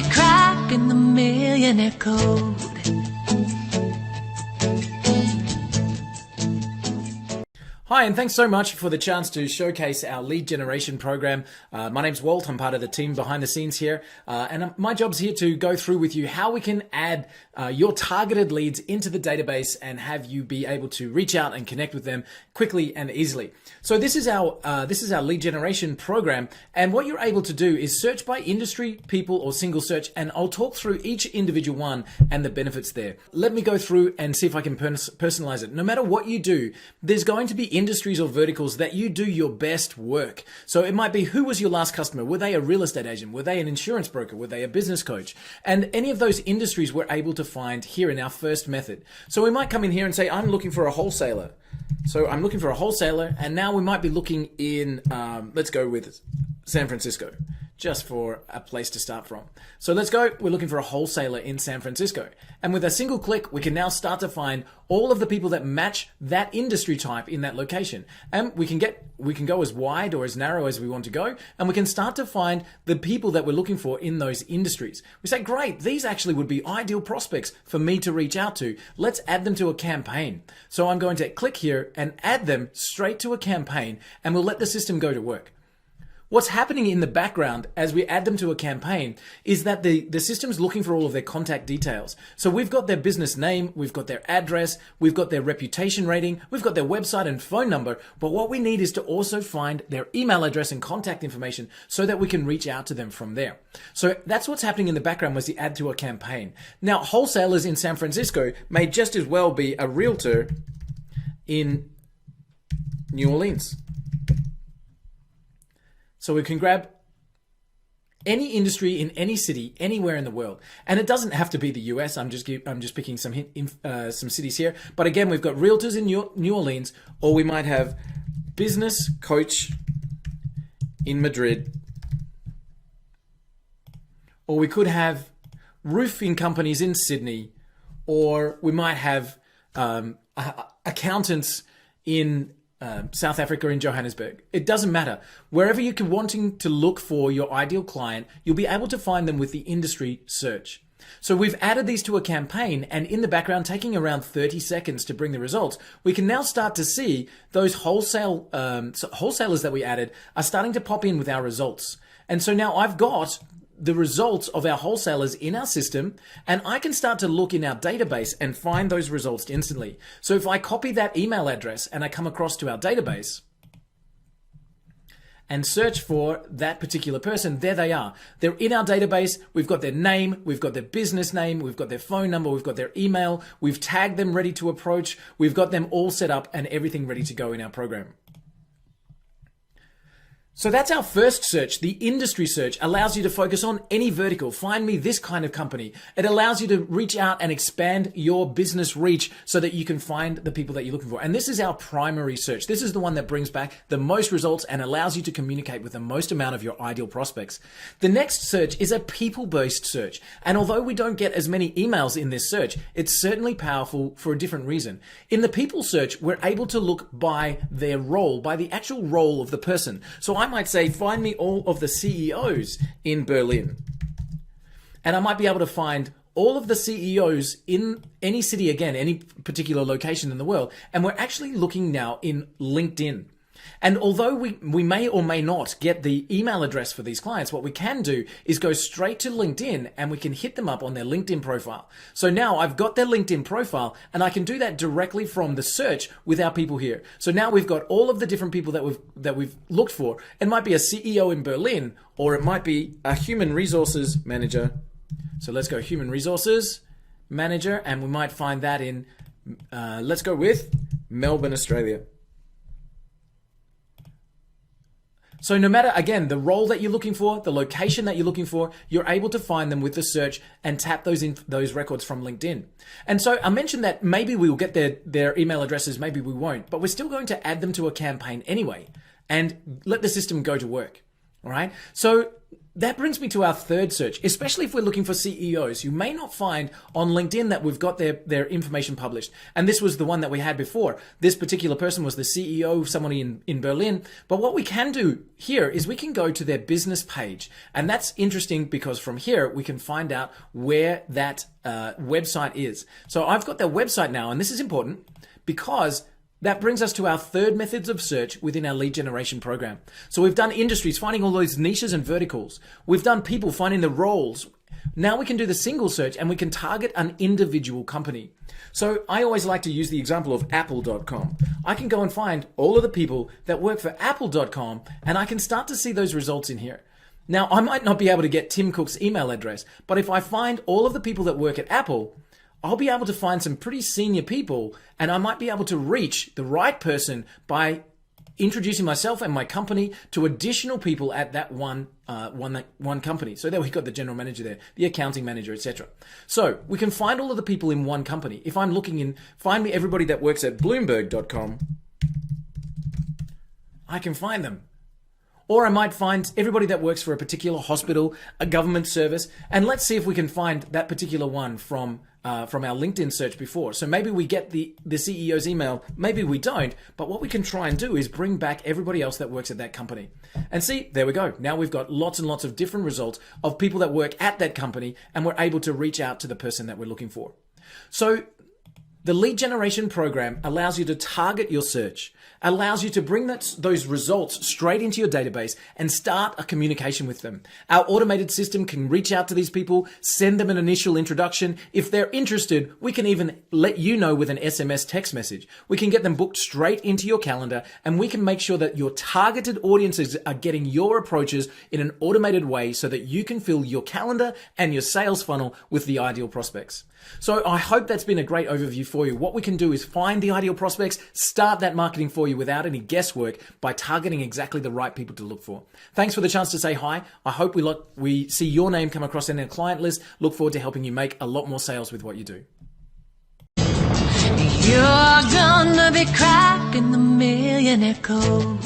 be cracking the millionaire code. Hi, and thanks so much for the chance to showcase our lead generation program. My name's Walt. I'm part of the team behind the scenes here. And my job's here to go through with you how we can add your targeted leads into the database and have you be able to reach out and connect with them quickly and easily. So this is our lead generation program. And what you're able to do is search by industry, people, or single search. And I'll talk through each individual one and the benefits there. Let me go through and see if I can personalize it. No matter what you do, there's going to be industries or verticals that you do your best work. So it might be, who was your last customer? Were they a real estate agent? Were they an insurance broker? Were they a business coach? And any of those industries we're able to find here in our first method. So we might come in here and say, I'm looking for a wholesaler. So I'm looking for a wholesaler, and now we might be looking in, let's go with San Francisco, just for a place to start from. So let's go, we're looking for a wholesaler in San Francisco. And with a single click, we can now start to find all of the people that match that industry type in that location. And we can go as wide or as narrow as we want to go, and we can start to find the people that we're looking for in those industries. We say, great, these actually would be ideal prospects for me to reach out to. Let's add them to a campaign. So I'm going to click here and add them straight to a campaign, and we'll let the system go to work. What's happening in the background as we add them to a campaign is that the system's looking for all of their contact details. So we've got their business name, we've got their address, we've got their reputation rating, we've got their website and phone number, but what we need is to also find their email address and contact information so that we can reach out to them from there. So that's what's happening in the background as we add to a campaign. Now, wholesalers in San Francisco may just as well be a realtor in New Orleans. So we can grab any industry in any city, anywhere in the world. And it doesn't have to be the US. I'm just picking some cities here. But again, we've got realtors in New Orleans, or we might have business coach in Madrid. Or we could have roofing companies in Sydney, or we might have accountants in South Africa, in Johannesburg. It doesn't matter. Wherever you're wanting to look for your ideal client, you'll be able to find them with the industry search. So we've added these to a campaign, and in the background, taking around 30 seconds to bring the results, we can now start to see those wholesalers that we added are starting to pop in with our results. And so now I've got the results of our wholesalers in our system, and I can start to look in our database and find those results instantly. So if I copy that email address and I come across to our database and search for that particular person, there they are. They're in our database. We've got their name, we've got their business name, we've got their phone number, we've got their email, we've tagged them ready to approach, we've got them all set up and everything ready to go in our program. So that's our first search. The industry search allows you to focus on any vertical. Find me this kind of company. It allows you to reach out and expand your business reach so that you can find the people that you're looking for. And this is our primary search. This is the one that brings back the most results and allows you to communicate with the most amount of your ideal prospects. The next search is a people-based search. And although we don't get as many emails in this search, it's certainly powerful for a different reason. In the people search, we're able to look by their role, by the actual role of the person. So I might say, find me all of the CEOs in Berlin. And I might be able to find all of the CEOs in any city, again, any particular location in the world. And we're actually looking now in LinkedIn. And although we may or may not get the email address for these clients, what we can do is go straight to LinkedIn and we can hit them up on their LinkedIn profile. So now I've got their LinkedIn profile and I can do that directly from the search with our people here. So now we've got all of the different people that we've looked for. It might be a CEO in Berlin, or it might be a human resources manager. So let's go human resources manager, and we might find that in, let's go with Melbourne, Australia. So no matter, again, the role that you're looking for, the location that you're looking for, you're able to find them with the search and tap those records from LinkedIn. And so I mentioned that maybe we will get their email addresses, maybe we won't, but we're still going to add them to a campaign anyway and let the system go to work. All right. So that brings me to our third search, especially if we're looking for CEOs. You may not find on LinkedIn that we've got their information published. And this was the one that we had before. This particular person was the CEO of somebody in Berlin. But what we can do here is we can go to their business page. And that's interesting because from here, we can find out where that website is. So I've got their website now, and this is important because that brings us to our third methods of search within our lead generation program. So we've done industries, finding all those niches and verticals. We've done people, finding the roles. Now we can do the single search and we can target an individual company. So I always like to use the example of Apple.com. I can go and find all of the people that work for Apple.com and I can start to see those results in here. Now, I might not be able to get Tim Cook's email address, but if I find all of the people that work at Apple, I'll be able to find some pretty senior people and I might be able to reach the right person by introducing myself and my company to additional people at that one company. So there we've got the general manager there, the accounting manager, etc. So we can find all of the people in one company. If I'm looking in, find me everybody that works at Bloomberg.com, I can find them. Or I might find everybody that works for a particular hospital, a government service, and let's see if we can find that particular one from our LinkedIn search before. So maybe we get the CEO's email, maybe we don't, but what we can try and do is bring back everybody else that works at that company. And see, there we go. Now we've got lots and lots of different results of people that work at that company, and we're able to reach out to the person that we're looking for. So the lead generation program allows you to target your search, allows you to bring those results straight into your database and start a communication with them. Our automated system can reach out to these people, send them an initial introduction. If they're interested, we can even let you know with an SMS text message. We can get them booked straight into your calendar, and we can make sure that your targeted audiences are getting your approaches in an automated way so that you can fill your calendar and your sales funnel with the ideal prospects. So I hope that's been a great overview for you. What we can do is find the ideal prospects, start that marketing for you without any guesswork by targeting exactly the right people to look for. Thanks for the chance to say hi. I hope we see your name come across in our client list. Look forward to helping you make a lot more sales with what you do. You're gonna be cracking the millionaire code.